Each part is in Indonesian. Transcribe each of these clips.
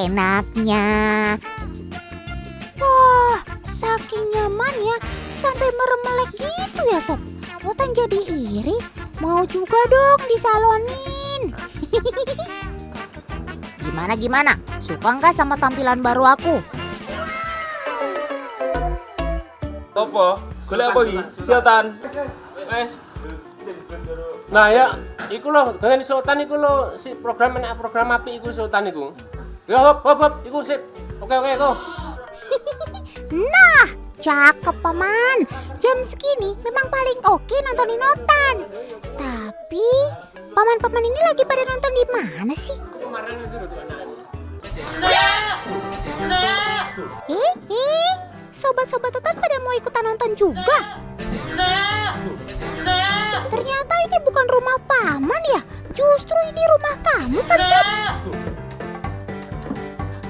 enaknya. Wah, saking nyamannya sampai meremelek gitu ya sob. Otan jadi iri, mau juga dong disalonin. Gimana? Suka nggak sama tampilan baru aku? Apa? Golek apa iki? Siotan. Wes. Nah ya, iku lho, dengan sultan iku lho, si program api iku sultan iku. Ya hop, iku sip. Oke go. Nah, cakep paman. Jam segini memang paling oke nontonin Otan. Tapi paman-paman ini lagi pada nonton di mana sih? Kemarin itu tuh anak. Sobat-sobat Otan pada mau ikutan nonton juga. Ternyata ini bukan rumah paman ya. Justru ini rumah kamu kan sob?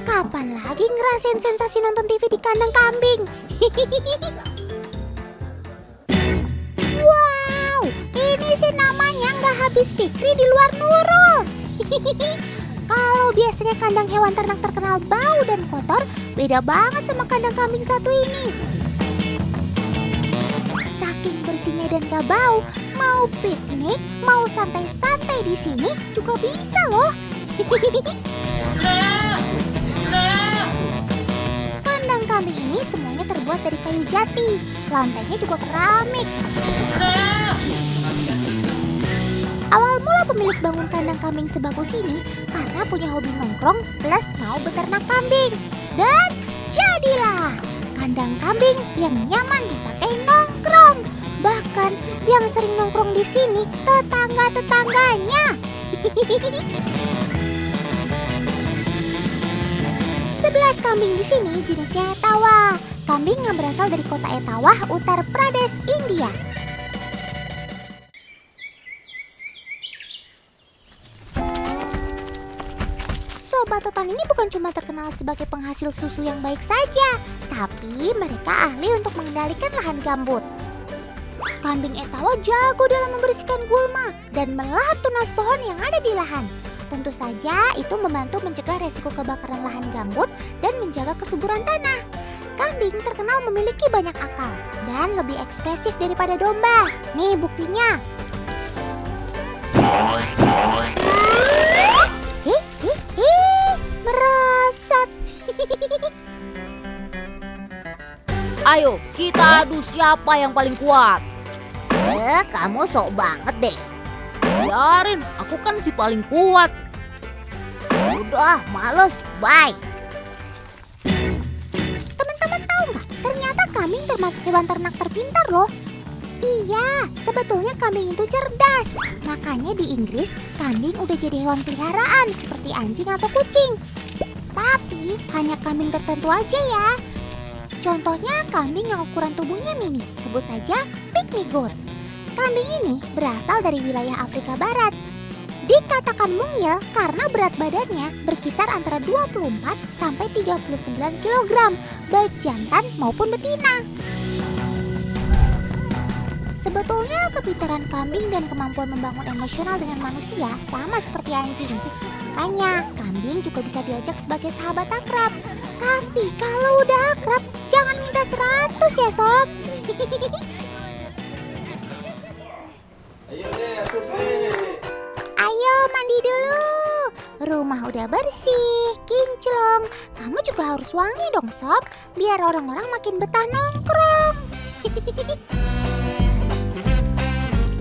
Kapan lagi ngerasain sensasi nonton TV di kandang kambing? Wow, ini sih namanya nggak habis pikir di luar Nurul. Kalau biasanya kandang hewan ternak terkenal bau dan kotor, beda banget sama kandang kambing satu ini. Saking bersihnya dan gak bau, mau piknik, mau santai-santai di sini juga bisa loh. Kandang kambing ini semuanya terbuat dari kayu jati, lantainya juga keramik. Awal mula pemilik bangun kandang kambing sebagus ini karena punya hobi nongkrong plus mau beternak kambing. Dan jadilah kandang kambing yang nyaman dipakai nongkrong. Bahkan yang sering nongkrong di sini tetangga-tetangganya. 11 kambing di sini jenisnya Etawa. Kambing yang berasal dari kota Etawah, Uttar Pradesh, India. Sobat Otan ini bukan cuma terkenal sebagai penghasil susu yang baik saja, tapi mereka ahli untuk mengendalikan lahan gambut. Kambing Etawa jago dalam membersihkan gulma dan melahap tunas pohon yang ada di lahan. Tentu saja itu membantu mencegah resiko kebakaran lahan gambut dan menjaga kesuburan tanah. Kambing terkenal memiliki banyak akal dan lebih ekspresif daripada domba. Nih buktinya. Merosot. Ayo, kita adu siapa yang paling kuat. Kamu sok banget deh. Biarin, aku kan si paling kuat. Udah, males, bye. Teman-teman tahu nggak? Ternyata kambing termasuk hewan ternak terpintar loh. Iya, sebetulnya kambing itu cerdas. Makanya di Inggris, kambing udah jadi hewan peliharaan seperti anjing atau kucing. Tapi hanya kambing tertentu aja ya. Contohnya kambing yang ukuran tubuhnya mini, sebut saja pygmy goat. Kambing ini berasal dari wilayah Afrika Barat. Dikatakan mungil karena berat badannya berkisar antara 24 sampai 39 kg, baik jantan maupun betina. Sebetulnya kepintaran kambing dan kemampuan membangun emosional dengan manusia sama seperti anjing. Makanya kambing juga bisa diajak sebagai sahabat akrab. Tapi kalau udah akrab, jangan minta 100 ya sob. Ayo mandi dulu. Rumah udah bersih, kinclong. Kamu juga harus wangi dong sob, biar orang-orang makin betah nongkrong.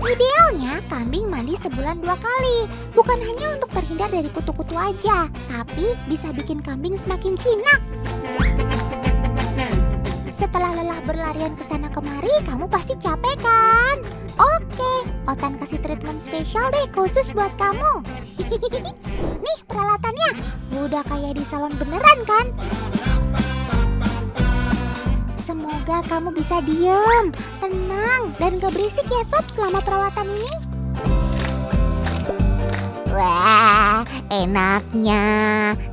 Idealnya kambing mandi sebulan 2 kali. Bukan hanya untuk terhindar dari kutu-kutu aja, tapi bisa bikin kambing semakin jinak. Setelah lelah berlarian ke sana kemari, kamu pasti capek kan? Oke, Otan kasih treatment spesial deh khusus buat kamu. Nih peralatannya, udah kayak di salon beneran kan? Semoga kamu bisa diem, tenang, dan gak berisik ya sob selama perawatan ini. Wah, enaknya.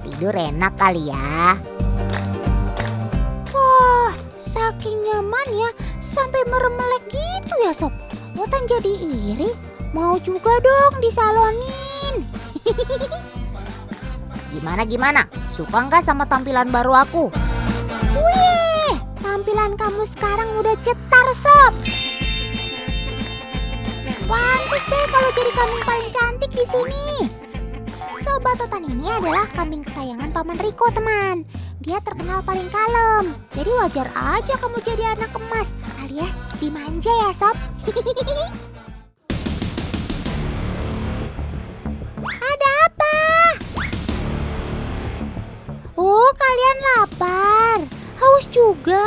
Tidur enak kali ya. Wah, saking nyamannya sampai meremelek gitu ya sob. Otan jadi iri, mau juga dong disalonin. Gimana? suka nggak sama tampilan baru aku? Wih, tampilan kamu sekarang udah cetar, Sob. Pantes deh kalau jadi kambing paling cantik di sini. Sobat Totan ini adalah kambing kesayangan Paman Riko, teman. Dia terkenal paling kalem. Jadi wajar aja kamu jadi anak emas, alias dimanja ya, Sob. Ada apa? Oh, kalian lapar. Haus juga.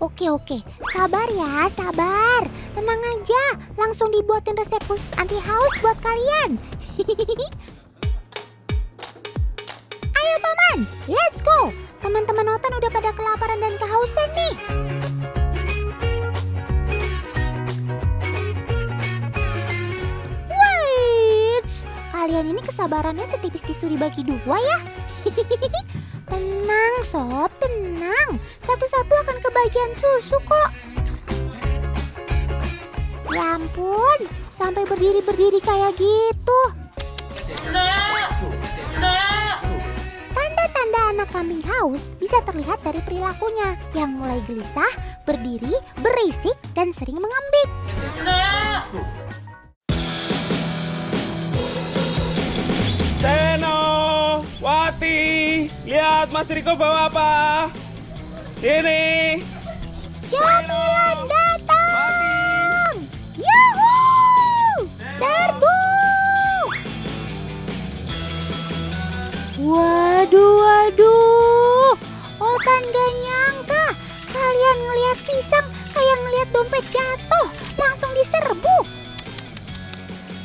Oke, sabar ya, sabar. Tenang aja, langsung dibuatin resep khusus anti haus buat kalian. Ayo Paman, let's go. Teman-teman Otan udah pada kelaparan dan kehausan nih. Wait, kalian ini kesabarannya setipis tisu dibagi dua ya. Tenang Sob, tenang. Satu-satu akan kebagian susu kok. Ya ampun, sampai berdiri-berdiri kayak gitu. Tanda-tanda anak kambing haus bisa terlihat dari perilakunya yang mulai gelisah, berdiri, berisik, dan sering mengembik. Seno, Wati, lihat Mas Riko bawa apa? Ini. Camilan datang! Yuhuu! Serbu! Waduh. Otan gak nyangka kalian ngelihat pisang kayak ngelihat dompet jatuh. Langsung diserbu.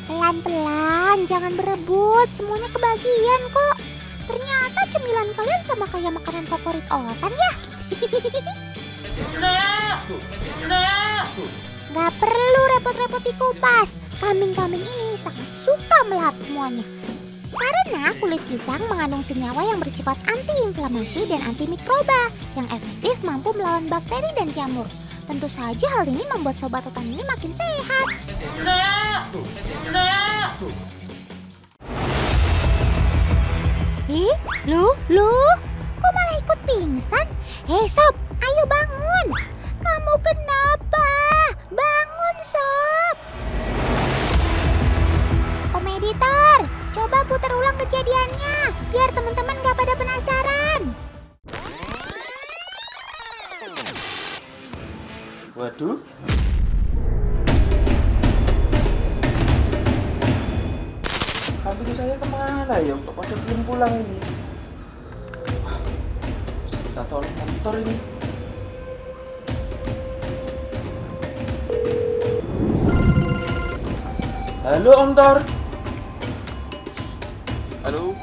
Pelan-pelan, jangan berebut. Semuanya kebagian kok. Ternyata cemilan kalian sama kayak makanan favorit Otan ya. Gak perlu repot-repot dikupas. Kambing-kambing ini sangat suka melahap semuanya. Karena kulit pisang mengandung senyawa yang bersifat antiinflamasi dan antimikroba yang efektif mampu melawan bakteri dan jamur. Tentu saja hal ini membuat Sobat Otan ini makin sehat. Lu? Kok malah ikut pingsan? Hei Sob, ayo bangun. Kamu kenapa? Bangun Sob. Om Editor, coba putar ulang kejadiannya biar teman-teman gak pada penasaran. Waduh. Kambing saya kemana ya? Kok pada belum pulang ini? Wah, bisa kita tolong motor ini. Halo Om Tor. Halo.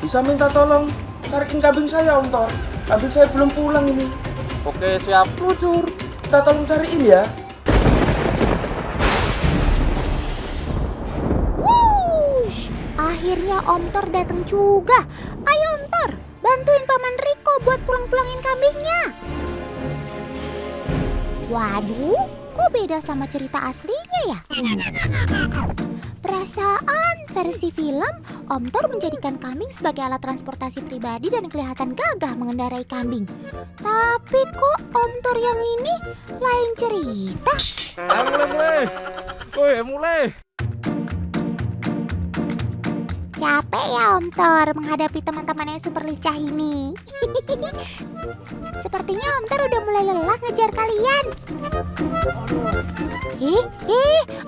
Bisa minta tolong cariin kambing saya Om Tor. Kambing saya belum pulang ini. Oke, siap. Lucur. Kita tolong cariin ya. Wush, akhirnya Om Tor datang juga. Ayo Om Tor, bantuin Paman Riko buat pulang-pulangin kambingnya. Waduh, kok beda sama cerita aslinya ya? Perasaan versi film, Om Tor menjadikan kambing sebagai alat transportasi pribadi dan kelihatan gagah mengendarai kambing. Tapi kok Om Tor yang ini lain cerita? Mulai. Capek ya Om Tor menghadapi teman-teman yang super lincah ini. Sepertinya Om Tor udah mulai lelah ngejar kalian.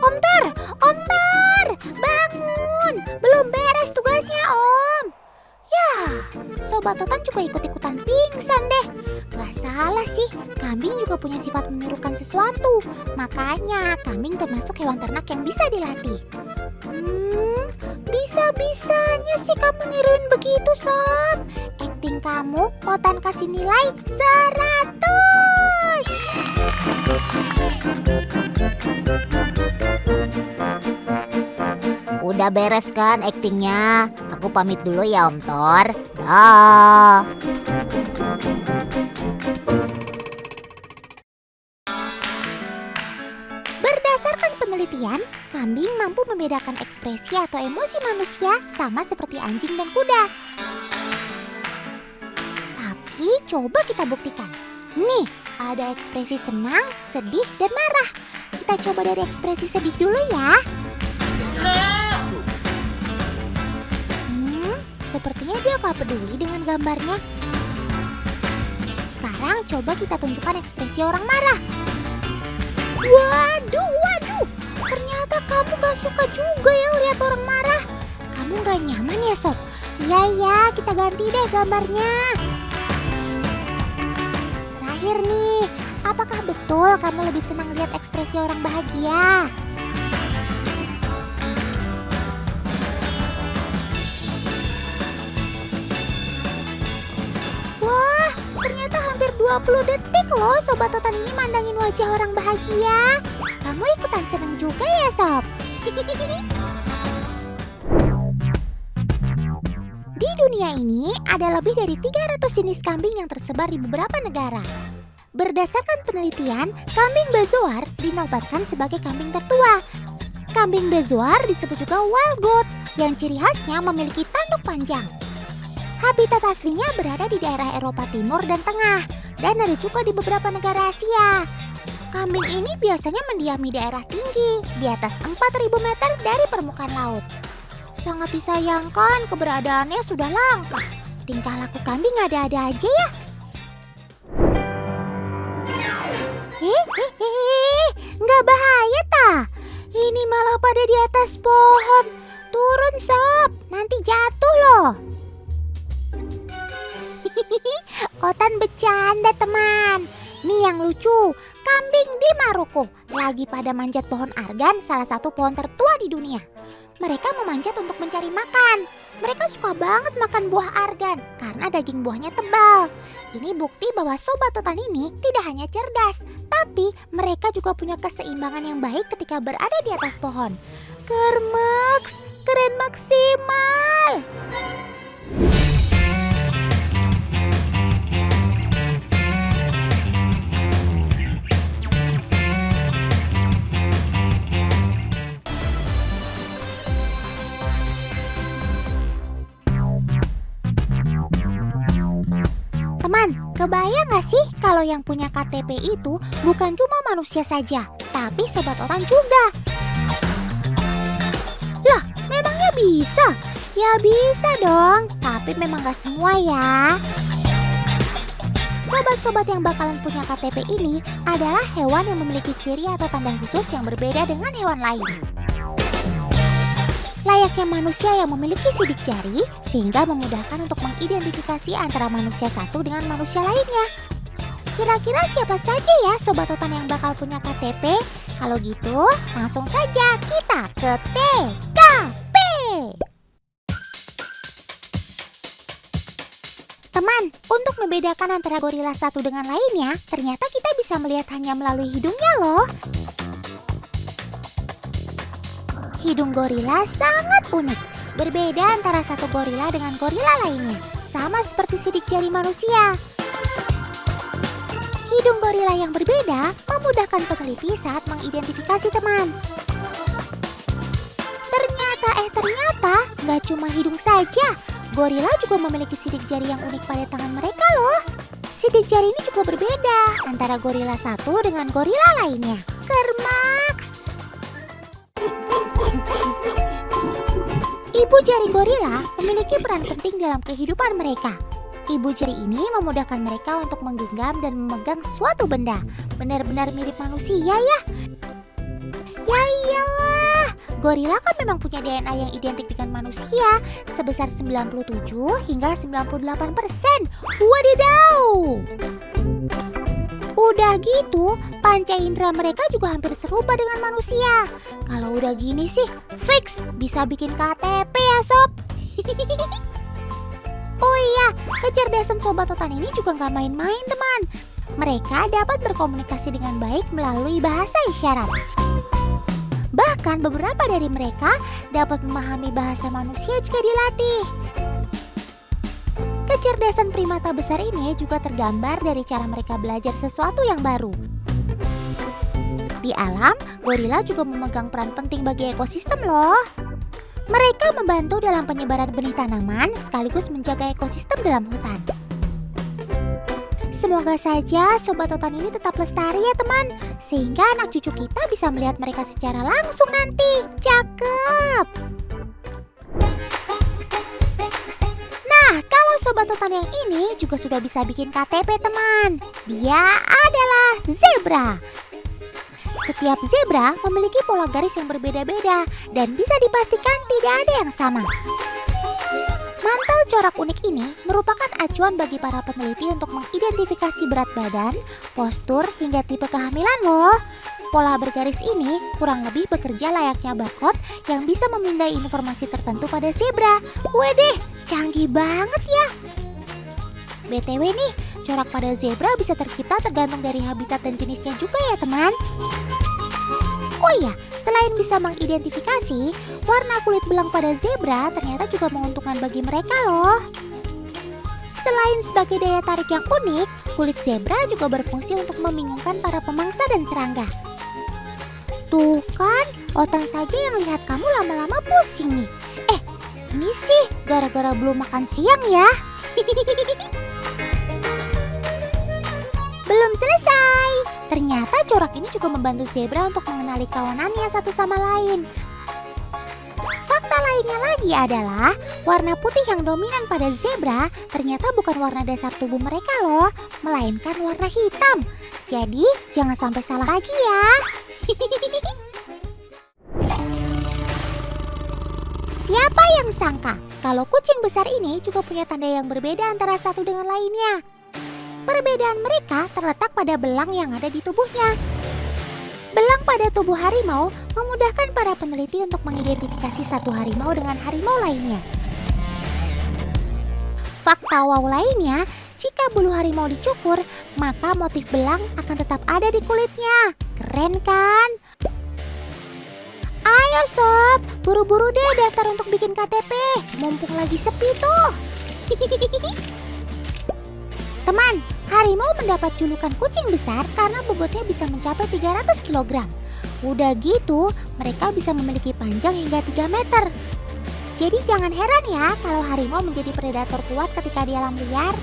Om Tor, bangun. Belum beres tugasnya Om. Ya, Sobat Totan juga ikut-ikutan pingsan deh. Gak salah sih, kambing juga punya sifat menirukan sesuatu. Makanya kambing termasuk hewan ternak yang bisa dilatih. Bisa-bisanya sih kamu niruin begitu Sob. Akting kamu, Otan kasih nilai 100. Udah beres kan aktingnya? Aku pamit dulu ya Om Tor. Dah. Berdasarkan penelitian, kambing mampu membedakan ekspresi atau emosi manusia sama seperti anjing dan kuda. Tapi coba kita buktikan. Nih, ada ekspresi senang, sedih, dan marah. Kita coba dari ekspresi sedih dulu ya. Sepertinya dia gak peduli dengan gambarnya. Sekarang coba kita tunjukkan ekspresi orang marah. Waduh. Ternyata kamu gak suka juga ya lihat orang marah. Kamu gak nyaman ya, Sob? Iya, kita ganti deh gambarnya. Terakhir nih, apakah betul kamu lebih senang lihat ekspresi orang bahagia? Wah, ternyata hampir 20 detik loh Sobat Totan ini mandangin wajah orang bahagia. Kamu ikutan senang juga ya, Sob? Di dunia ini ada lebih dari 300 jenis kambing yang tersebar di beberapa negara. Berdasarkan penelitian, kambing bezoar dinobatkan sebagai kambing tertua. Kambing bezoar disebut juga wild goat yang ciri khasnya memiliki tanduk panjang. Habitat aslinya berada di daerah Eropa Timur dan Tengah, dan ada juga di beberapa negara Asia. Kambing ini biasanya mendiami daerah tinggi, di atas 4.000 meter dari permukaan laut. Sangat disayangkan keberadaannya sudah langka. Tingkah laku kambing ada-ada aja ya. Nggak bahaya ta? Ini malah pada di atas pohon. Turun Sob, nanti jatuh loh. Otan bercanda teman. Nih yang lucu, kambing di Maroko lagi pada manjat pohon argan, salah satu pohon tertua di dunia. Mereka memanjat untuk mencari makan. Mereka suka banget makan buah argan karena daging buahnya tebal. Ini bukti bahwa Sobat Totan ini tidak hanya cerdas, tapi mereka juga punya keseimbangan yang baik ketika berada di atas pohon. Kermeks, keren maksimal. Teman, kebayang gak sih kalau yang punya KTP itu bukan cuma manusia saja, tapi Sobat Totan juga? Lah, memangnya bisa? Ya bisa dong, tapi memang gak semua ya. Sobat-sobat yang bakalan punya KTP ini adalah hewan yang memiliki ciri atau tanda khusus yang berbeda dengan hewan lain. Layaknya manusia yang memiliki sidik jari, sehingga memudahkan untuk mengidentifikasi antara manusia satu dengan manusia lainnya. Kira-kira siapa saja ya Sobat Totan yang bakal punya KTP? Kalau gitu, langsung saja kita ke TKP. Teman, untuk membedakan antara gorila satu dengan lainnya, ternyata kita bisa melihat hanya melalui hidungnya loh. Hidung gorila sangat unik, berbeda antara satu gorila dengan gorila lainnya, sama seperti sidik jari manusia. Hidung gorila yang berbeda memudahkan peneliti saat mengidentifikasi teman. Ternyata nggak cuma hidung saja, gorila juga memiliki sidik jari yang unik pada tangan mereka loh. Sidik jari ini juga berbeda antara gorila satu dengan gorila lainnya. Kermaks! Ibu jari gorila memiliki peran penting dalam kehidupan mereka. Ibu jari ini memudahkan mereka untuk menggenggam dan memegang suatu benda. Benar-benar mirip manusia ya. Ya iyalah, gorila kan memang punya DNA yang identik dengan manusia sebesar 97 hingga 98%. Wadidaw! Udah gitu, panca indera mereka juga hampir serupa dengan manusia. Kalau udah gini sih, fix bisa bikin KTP ya Sob. Oh iya, kecerdasan Sobat Totan ini juga gak main-main teman. Mereka dapat berkomunikasi dengan baik melalui bahasa isyarat. Bahkan beberapa dari mereka dapat memahami bahasa manusia jika dilatih. Kecerdasan primata besar ini juga tergambar dari cara mereka belajar sesuatu yang baru. Di alam, gorila juga memegang peran penting bagi ekosistem loh. Mereka membantu dalam penyebaran benih tanaman sekaligus menjaga ekosistem dalam hutan. Semoga saja Sobat Otan ini tetap lestari ya teman, sehingga anak cucu kita bisa melihat mereka secara langsung nanti. Cakep! Nah, kalau Sobat Otan yang ini juga sudah bisa bikin KTP teman. Dia adalah zebra. Setiap zebra memiliki pola garis yang berbeda-beda dan bisa dipastikan tidak ada yang sama. Mantel corak unik ini merupakan acuan bagi para peneliti untuk mengidentifikasi berat badan, postur, hingga tipe kehamilan loh. Pola bergaris ini kurang lebih bekerja layaknya barcode yang bisa memindai informasi tertentu pada zebra. Wedeh, canggih banget ya. BTW nih, corak pada zebra bisa tercipta tergantung dari habitat dan jenisnya juga ya teman. Oh iya, selain bisa mengidentifikasi, warna kulit belang pada zebra ternyata juga menguntungkan bagi mereka loh. Selain sebagai daya tarik yang unik, kulit zebra juga berfungsi untuk membingungkan para pemangsa dan serangga. Tuh kan, Otan saja yang lihat kamu lama-lama pusing nih. Ini sih gara-gara belum makan siang ya. Belum selesai. Ternyata corak ini juga membantu zebra untuk mengenali kawanannya satu sama lain. Fakta lainnya lagi adalah warna putih yang dominan pada zebra ternyata bukan warna dasar tubuh mereka loh, melainkan warna hitam. Jadi jangan sampai salah lagi ya. Siapa yang sangka kalau kucing besar ini juga punya tanda yang berbeda antara satu dengan lainnya. Perbedaan mereka terletak pada belang yang ada di tubuhnya. Belang pada tubuh harimau memudahkan para peneliti untuk mengidentifikasi satu harimau dengan harimau lainnya. Fakta wow lainnya, jika bulu harimau dicukur, maka motif belang akan tetap ada di kulitnya. Keren kan? Ayo sob, buru-buru deh daftar untuk bikin KTP. Mumpung lagi sepi tuh. Teman, harimau mendapat julukan kucing besar karena bobotnya bisa mencapai 300 kg. Udah gitu, mereka bisa memiliki panjang hingga 3 meter. Jadi jangan heran ya kalau harimau menjadi predator kuat ketika di alam liar.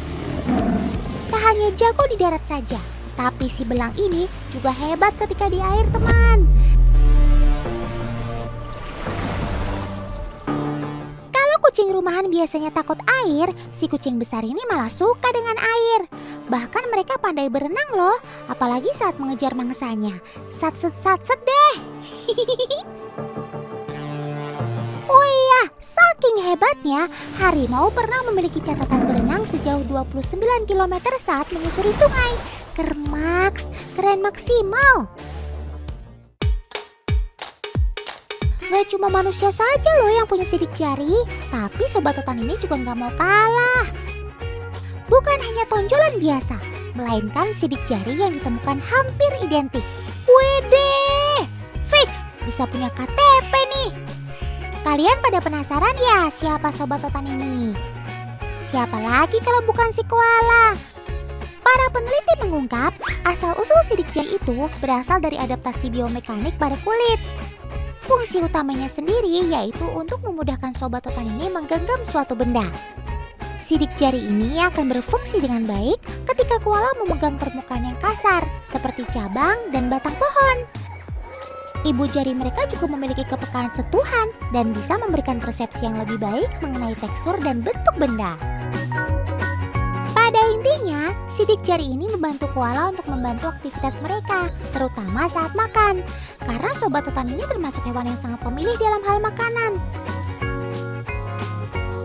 Tak hanya jago di darat saja, tapi si belang ini juga hebat ketika di air teman. Kucing rumahan biasanya takut air, si kucing besar ini malah suka dengan air. Bahkan mereka pandai berenang loh, apalagi saat mengejar mangsanya. Sat-set deh. Oh iya, saking hebatnya, harimau pernah memiliki catatan berenang sejauh 29 km saat menyusuri sungai. Keren maksimal. Gak cuma manusia saja loh yang punya sidik jari, tapi Sobat Otan ini juga gak mau kalah. Bukan hanya tonjolan biasa, melainkan sidik jari yang ditemukan hampir identik. Wedeh, fix bisa punya KTP nih. Kalian pada penasaran ya siapa Sobat Otan ini? Siapa lagi kalau bukan si koala? Para peneliti mengungkap, asal-usul sidik jari itu berasal dari adaptasi biomekanik pada kulit. Fungsi utamanya sendiri yaitu untuk memudahkan Sobat Otan ini menggenggam suatu benda. Sidik jari ini akan berfungsi dengan baik ketika koala memegang permukaan yang kasar, seperti cabang dan batang pohon. Ibu jari mereka juga memiliki kepekaan sentuhan dan bisa memberikan persepsi yang lebih baik mengenai tekstur dan bentuk benda. Pada intinya, sidik jari ini membantu koala untuk membantu aktivitas mereka, terutama saat makan. Karena Sobat Otan ini termasuk hewan yang sangat pemilih dalam hal makanan.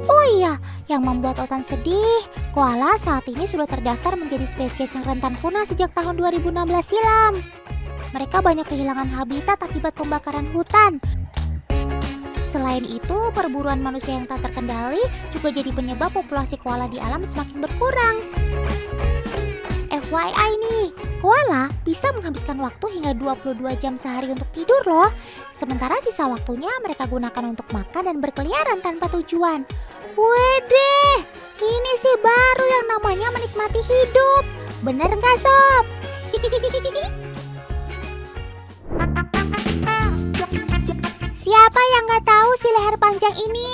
Oh iya, yang membuat Otan sedih, koala saat ini sudah terdaftar menjadi spesies yang rentan punah sejak tahun 2016 silam. Mereka banyak kehilangan habitat akibat pembakaran hutan. Selain itu, perburuan manusia yang tak terkendali juga jadi penyebab populasi koala di alam semakin berkurang. FYI nih, koala bisa menghabiskan waktu hingga 22 jam sehari untuk tidur loh. Sementara sisa waktunya mereka gunakan untuk makan dan berkeliaran tanpa tujuan. Wedeh, ini sih baru yang namanya menikmati hidup. Bener nggak sob? Siapa yang nggak tahu si leher panjang ini?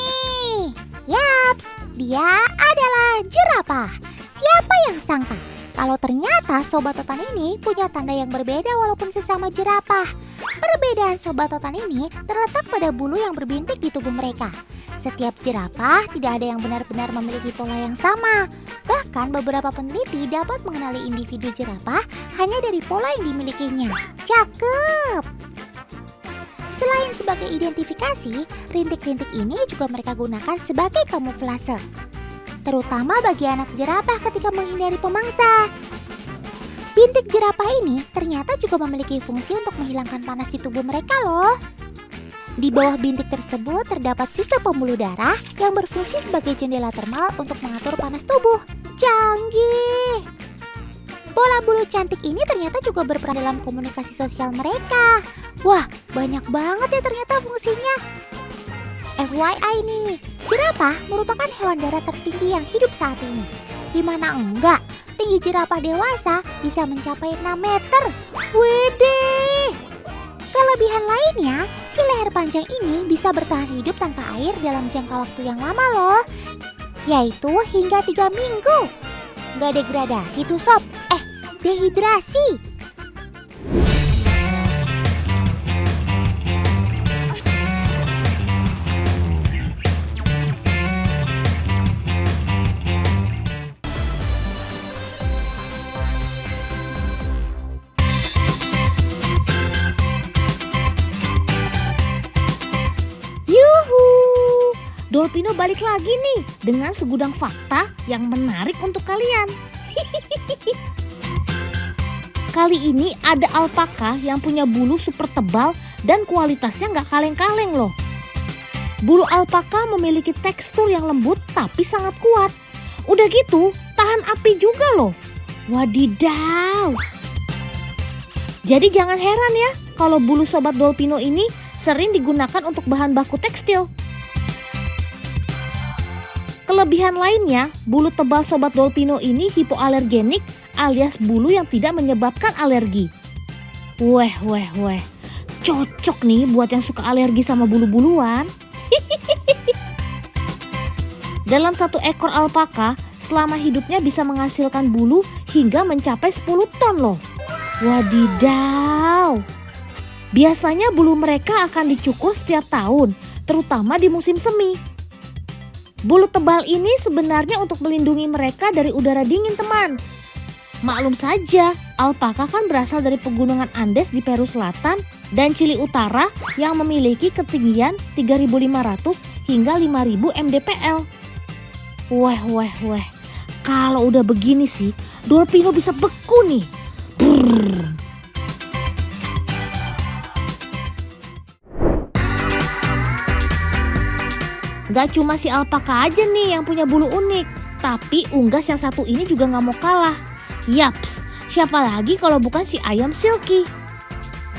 Yaps, dia adalah jerapah. Siapa yang sangka Kalau ternyata sobat totan ini punya tanda yang berbeda walaupun sesama jerapah. Perbedaan sobat totan ini terletak pada bulu yang berbintik di tubuh mereka. Setiap jerapah tidak ada yang benar-benar memiliki pola yang sama. Bahkan beberapa peneliti dapat mengenali individu jerapah hanya dari pola yang dimilikinya. Cakep! Selain sebagai identifikasi, rintik-rintik ini juga mereka gunakan sebagai kamuflase. Terutama bagi anak jerapah ketika menghindari pemangsa. Bintik jerapah ini ternyata juga memiliki fungsi untuk menghilangkan panas di tubuh mereka loh. Di bawah bintik tersebut terdapat sistem pembuluh darah yang berfungsi sebagai jendela termal untuk mengatur panas tubuh. Canggih! Bola bulu cantik ini ternyata juga berperan dalam komunikasi sosial mereka. Wah, banyak banget ya ternyata fungsinya. FYI nih, jerapah merupakan hewan darat tertinggi yang hidup saat ini. Dimana enggak, tinggi jerapah dewasa bisa mencapai 6 meter. Widih! Kelebihan lainnya, si leher panjang ini bisa bertahan hidup tanpa air dalam jangka waktu yang lama loh. Yaitu hingga 3 minggu. Nggak degradasi tuh sob, dehidrasi. Dolpino balik lagi nih dengan segudang fakta yang menarik untuk kalian. Kali ini ada alpaka yang punya bulu super tebal dan kualitasnya nggak kaleng-kaleng loh. Bulu alpaka memiliki tekstur yang lembut tapi sangat kuat. Udah gitu tahan api juga loh. Wadidaw. Jadi jangan heran ya kalau bulu sobat Dolpino ini sering digunakan untuk bahan baku tekstil. Kelebihan lainnya, bulu tebal sobat Dolpino ini hipoalergenik alias bulu yang tidak menyebabkan alergi. Weh. Cocok nih buat yang suka alergi sama bulu-buluan. Dalam satu ekor alpaka, selama hidupnya bisa menghasilkan bulu hingga mencapai 10 ton loh. Wadidaw. Biasanya bulu mereka akan dicukur setiap tahun, terutama di musim semi. Bulu tebal ini sebenarnya untuk melindungi mereka dari udara dingin teman. Maklum saja, alpaka kan berasal dari pegunungan Andes di Peru Selatan dan Chili Utara yang memiliki ketinggian 3.500 hingga 5.000 mdpl. Weh. Kalau udah begini sih, Dolpino bisa beku nih. Brrr. Gak cuma si alpaka aja nih yang punya bulu unik, tapi unggas yang satu ini juga gak mau kalah. Yaps, siapa lagi kalau bukan si ayam Silky.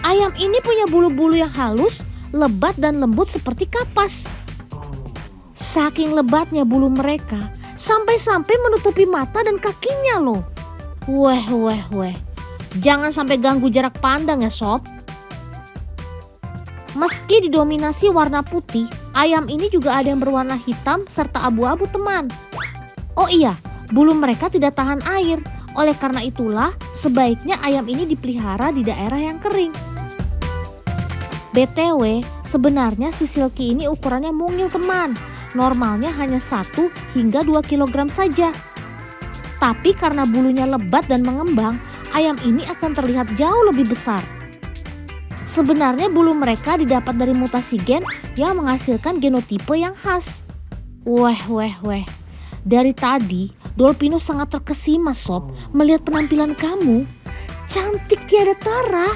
Ayam ini punya bulu-bulu yang halus, lebat dan lembut seperti kapas. Saking lebatnya bulu mereka, sampai-sampai menutupi mata dan kakinya loh. Weh. Jangan sampai ganggu jarak pandang ya sob. Meski didominasi warna putih, ayam ini juga ada yang berwarna hitam serta abu-abu teman. Oh iya, bulu mereka tidak tahan air. Oleh karena itulah, sebaiknya ayam ini dipelihara di daerah yang kering. BTW, sebenarnya si Silky ini ukurannya mungil teman. Normalnya hanya 1 hingga 2 kg saja. Tapi karena bulunya lebat dan mengembang, ayam ini akan terlihat jauh lebih besar. Sebenarnya bulu mereka didapat dari mutasi gen yang menghasilkan genotipe yang khas. Weh. Dari tadi, Dolpino sangat terkesima sob melihat penampilan kamu. Cantik tiada tara.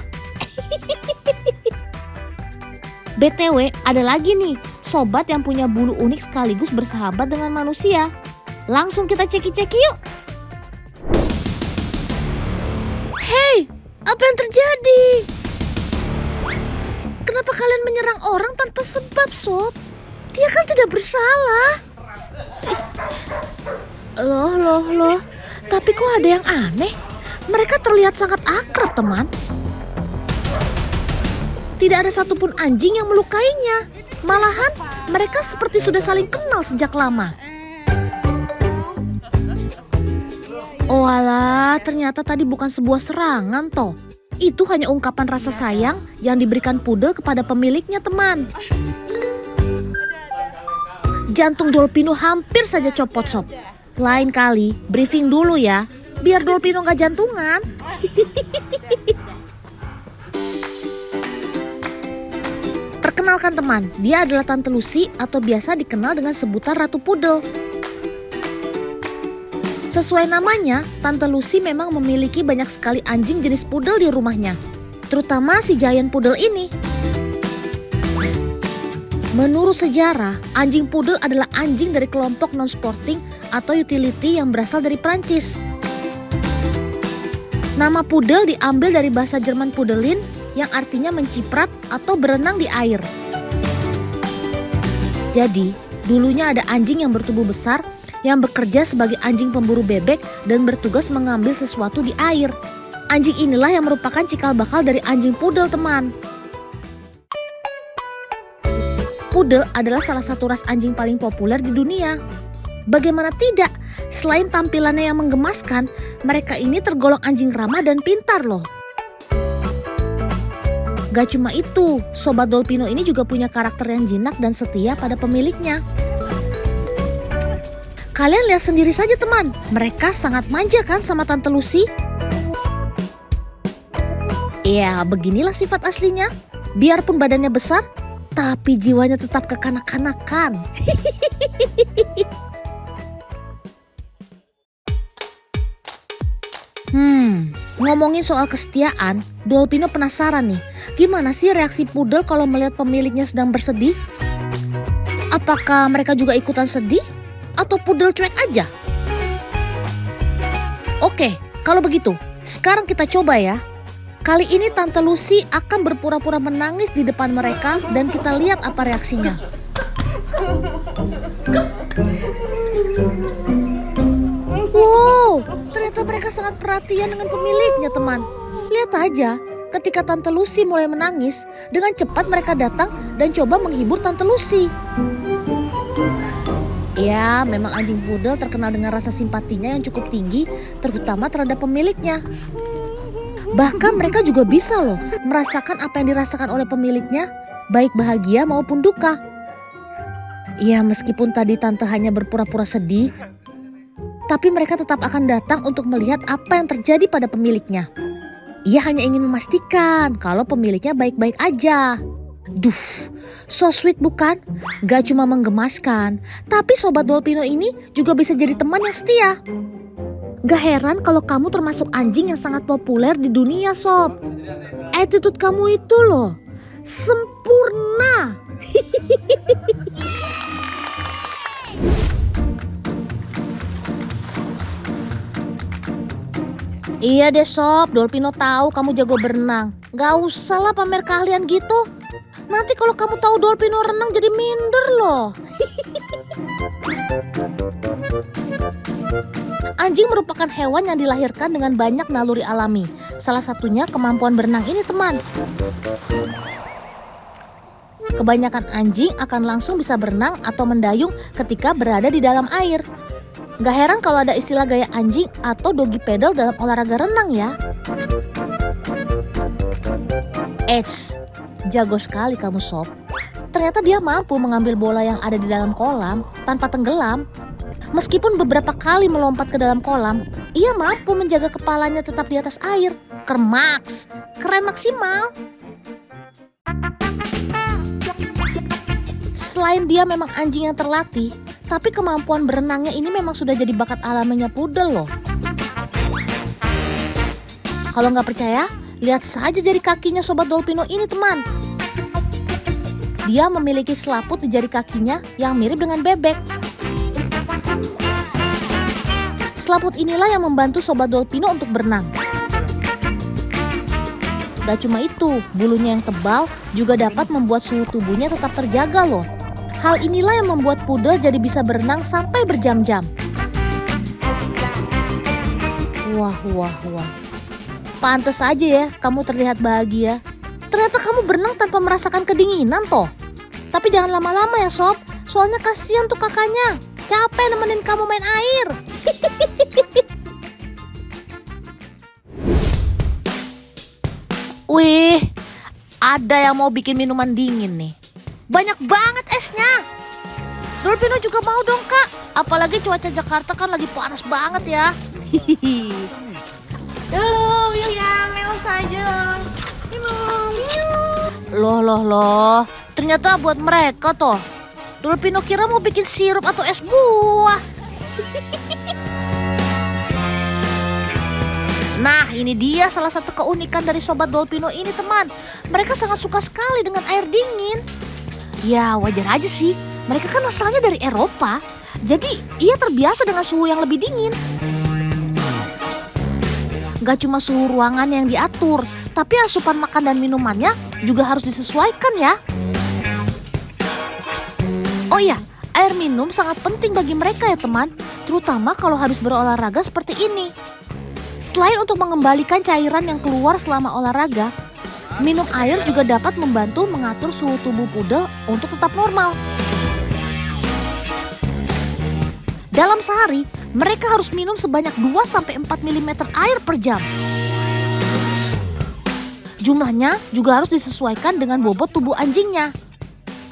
BTW, ada lagi nih sobat yang punya bulu unik sekaligus bersahabat dengan manusia. Langsung kita ceki-ceki yuk. Hei, apa yang terjadi? Kenapa kalian menyerang orang tanpa sebab, sob? Dia kan tidak bersalah. Loh. Tapi kok ada yang aneh? Mereka terlihat sangat akrab, teman. Tidak ada satupun anjing yang melukainya. Malahan, mereka seperti sudah saling kenal sejak lama. Oh alah, ternyata tadi bukan sebuah serangan toh. Itu hanya ungkapan rasa sayang yang diberikan pudel kepada pemiliknya, teman. Jantung Dolpino hampir saja copot, Sob. Lain kali, briefing dulu ya, biar Dolpino gak jantungan. Perkenalkan teman, dia adalah Tante Lucy atau biasa dikenal dengan sebutan Ratu Pudel. Sesuai namanya, Tante Lucy memang memiliki banyak sekali anjing jenis pudel di rumahnya, terutama si giant pudel ini. Menurut sejarah, anjing pudel adalah anjing dari kelompok non-sporting atau utility yang berasal dari Prancis. Nama pudel diambil dari bahasa Jerman pudelin yang artinya menciprat atau berenang di air. Jadi, dulunya ada anjing yang bertubuh besar yang bekerja sebagai anjing pemburu bebek dan bertugas mengambil sesuatu di air. Anjing inilah yang merupakan cikal bakal dari anjing pudel, teman. Pudel adalah salah satu ras anjing paling populer di dunia. Bagaimana tidak, selain tampilannya yang menggemaskan, mereka ini tergolong anjing ramah dan pintar loh. Gak cuma itu, Sobat Dolpino ini juga punya karakter yang jinak dan setia pada pemiliknya. Kalian lihat sendiri saja teman, mereka sangat manja kan sama Tante Lucy? Ya, beginilah sifat aslinya. Biarpun badannya besar, tapi jiwanya tetap kekanak-kanakan. Ngomongin soal kesetiaan, Dolpino penasaran nih, gimana sih reaksi pudel kalau melihat pemiliknya sedang bersedih? Apakah mereka juga ikutan sedih? Atau pudel cuek aja? Oke, kalau begitu, sekarang kita coba ya. Kali ini Tante Lucy akan berpura-pura menangis di depan mereka dan kita lihat apa reaksinya. Wow, ternyata mereka sangat perhatian dengan pemiliknya, teman. Lihat aja, ketika Tante Lucy mulai menangis, dengan cepat mereka datang dan coba menghibur Tante Lucy. Ya, memang anjing pudel terkenal dengan rasa simpatinya yang cukup tinggi, terutama terhadap pemiliknya. Bahkan mereka juga bisa loh merasakan apa yang dirasakan oleh pemiliknya, baik bahagia maupun duka. Ya, meskipun tadi Tante hanya berpura-pura sedih, tapi mereka tetap akan datang untuk melihat apa yang terjadi pada pemiliknya. Ia hanya ingin memastikan kalau pemiliknya baik-baik aja. Duh, so sweet bukan? Gak cuma menggemaskan, tapi Sobat Dolpino ini juga bisa jadi teman yang setia. Gak heran kalau kamu termasuk anjing yang sangat populer di dunia, Sob. Attitude kamu itu loh, sempurna. Iya deh Sob, Dolpino tahu kamu jago berenang. Gak usah lah pamer keahlian gitu. Nanti kalau kamu tahu Dolpino renang jadi minder loh. Anjing merupakan hewan yang dilahirkan dengan banyak naluri alami. Salah satunya kemampuan berenang ini, teman. Kebanyakan anjing akan langsung bisa berenang atau mendayung ketika berada di dalam air. Gak heran kalau ada istilah gaya anjing atau doggy paddle dalam olahraga renang ya. Eits, jago sekali kamu Sob. Ternyata dia mampu mengambil bola yang ada di dalam kolam tanpa tenggelam. Meskipun beberapa kali melompat ke dalam kolam, ia mampu menjaga kepalanya tetap di atas air. Kermaks, keren maksimal. Selain dia memang anjing yang terlatih, tapi kemampuan berenangnya ini memang sudah jadi bakat alaminya pudel loh. Kalau nggak percaya, lihat saja jari kakinya Sobat Dolpino ini teman. Dia memiliki selaput di jari kakinya yang mirip dengan bebek. Selaput inilah yang membantu Sobat Dolpino untuk berenang. Gak cuma itu, bulunya yang tebal juga dapat membuat suhu tubuhnya tetap terjaga loh. Hal inilah yang membuat pudel jadi bisa berenang sampai berjam-jam. Wah. Pantes aja ya kamu terlihat bahagia. Ternyata kamu berenang tanpa merasakan kedinginan toh. Tapi jangan lama-lama ya Sob, soalnya kasihan tuh kakaknya. Capek nemenin kamu main air. Wih, ada yang mau bikin minuman dingin nih. Banyak banget esnya. Dolpino juga mau dong kak. Apalagi cuaca Jakarta kan lagi panas banget ya. Yuk ya, minum saja. Loh. Ternyata buat mereka toh. Dolpino kira mau bikin sirup atau es buah. Nah, ini dia salah satu keunikan dari Sobat Dolpino ini teman. Mereka sangat suka sekali dengan air dingin. Ya wajar aja sih, mereka kan asalnya dari Eropa. Jadi ia terbiasa dengan suhu yang lebih dingin. Gak cuma suhu ruangan yang diatur, tapi asupan makan dan minumannya juga harus disesuaikan ya. Oh iya, air minum sangat penting bagi mereka ya teman. Terutama kalau habis berolahraga seperti ini. Selain untuk mengembalikan cairan yang keluar selama olahraga, minum air juga dapat membantu mengatur suhu tubuh pudel untuk tetap normal. Dalam sehari, mereka harus minum sebanyak 2-4 mm air per jam. Jumlahnya juga harus disesuaikan dengan bobot tubuh anjingnya.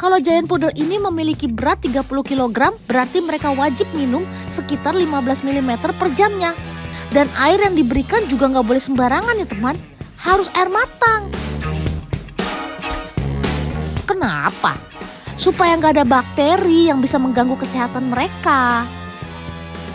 Kalau Giant Poodle ini memiliki berat 30 kg, berarti mereka wajib minum sekitar 15 mm per jamnya. Dan air yang diberikan juga nggak boleh sembarangan ya teman, harus air matang. Kenapa? Supaya nggak ada bakteri yang bisa mengganggu kesehatan mereka.